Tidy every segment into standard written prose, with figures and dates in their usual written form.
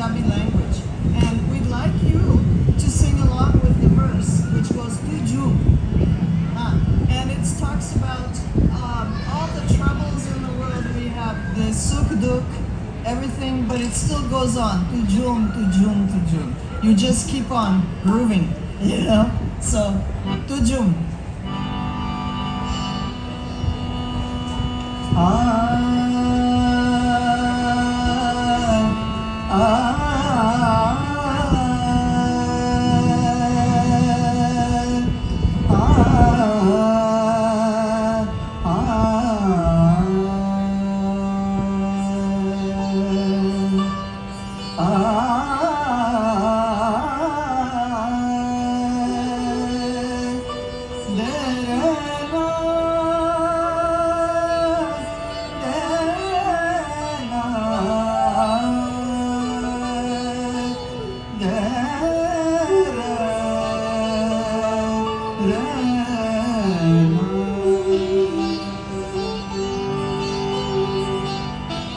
Punjabi language. And we'd like you to sing along with the verse, which goes Tuju. And it talks about all the troubles in the world we have, the sukh dukh, everything, but it still goes on. Tujum, tujum, tujum. You just keep on grooving, you know? So, tujum.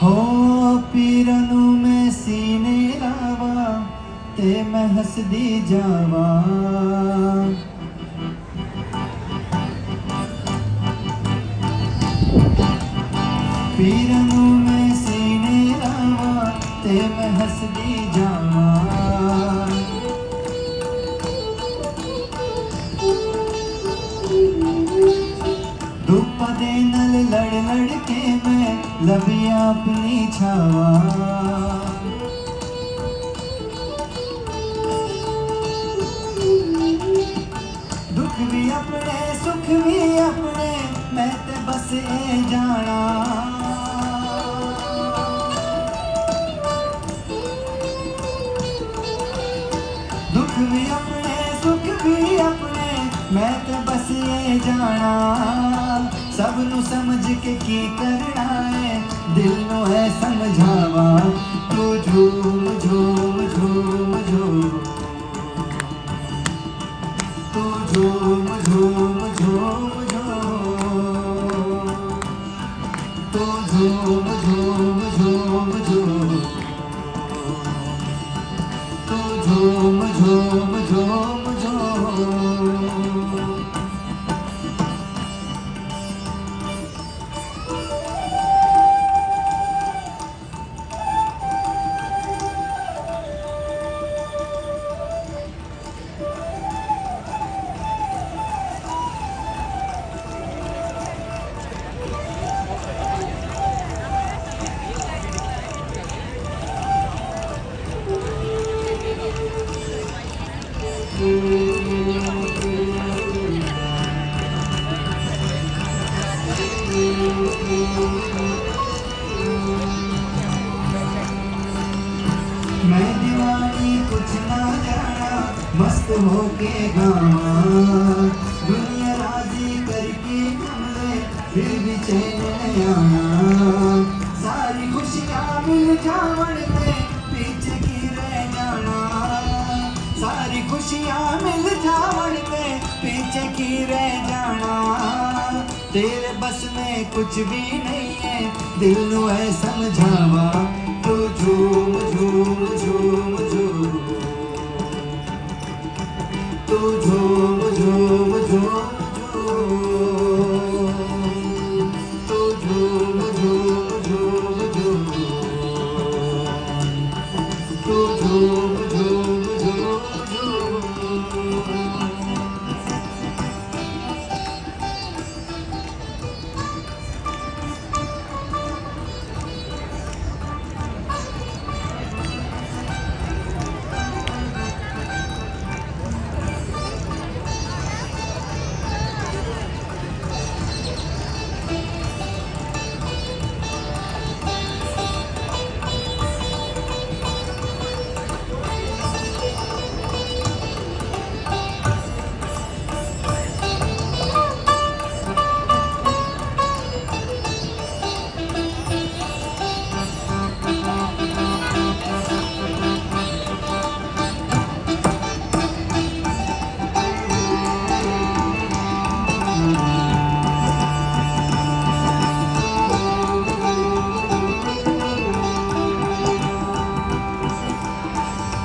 हो पीरनु में सीने लावा ते मैं हसदी जावा पीरनु में सीने लावा ते मैं हसदी जावा धुप दे नल लड़ लड़ के मैं लबिया अपनी छावा दुख भी अपने सुख भी अपने मैं ते बस ए जाना दुख भी अपने सुख भी अपने मैं ते बस ए जाना सब नु समझ के की करना है दिल नु है समझावा तू झूम झूम झूम झूम तू झूम झूम झूम झूम तू झूम झूम झूम झूम तू झूम झूम झूम झूम मैं दीवानी कुछ ना जाना मस्त होके गावा दुनिया राजी करके कमले फिर भी चैन नहीं आना सारी खुशियाँ मिल जावन पे पीछे की रह जाना सारी खुशियाँ मिल जावन पे पीछे की रह जाना तेरे बस में कुछ भी नहीं है दिल नु है समझावा तू झूम झूम झूम झूम तू झूम झूम झूम झूम तू झूम झूम झूम झूम तू झूम झूम झूम झूम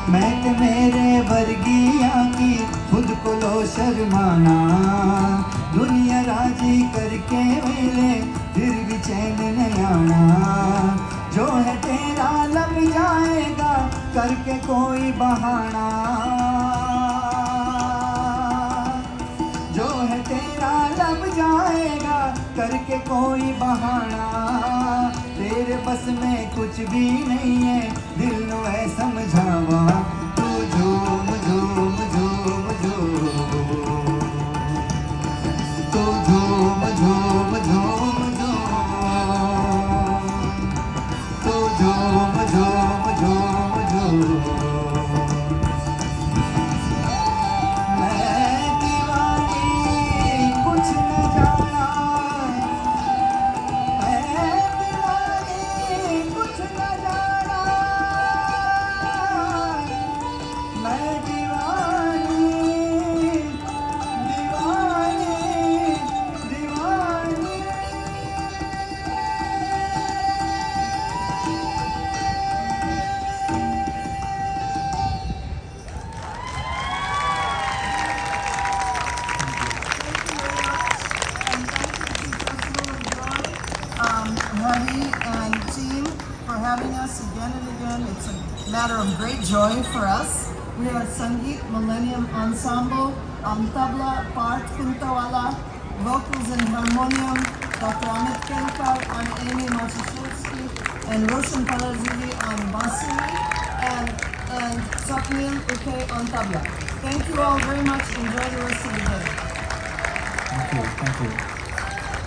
मैं कि मेरे वर्गिया की खुद को लो शर्माना दुनिया राजी करके मिले फिर भी चैन नहीं आना जो है तेरा लग जाएगा करके कोई बहाना जो है तेरा लब जाएगा करके कोई बहाना तेरे बस में कुछ भी नहीं है दिल नो है समझावा तू झूम झूम झूम झूम तू झूम झूम झूम झूम तू झूम झूम झूम झूम मैं दीवानी कुछ न जाना मैं दीवानी कुछ न जाना मैं दीवानी दीवानी दीवानी Ravi and team for having us again and again. It's a matter of great joy for us. We are Sangeet Millennium Ensemble, tabla, part, kuntawala, vocals and harmonium, Dr. Amit Kelkar on Amy Matuszewski, and Roshan Palazili on bassuri, and Swapnil Uke on tabla. Thank you all very much. Enjoy the rest of the day. Thank you.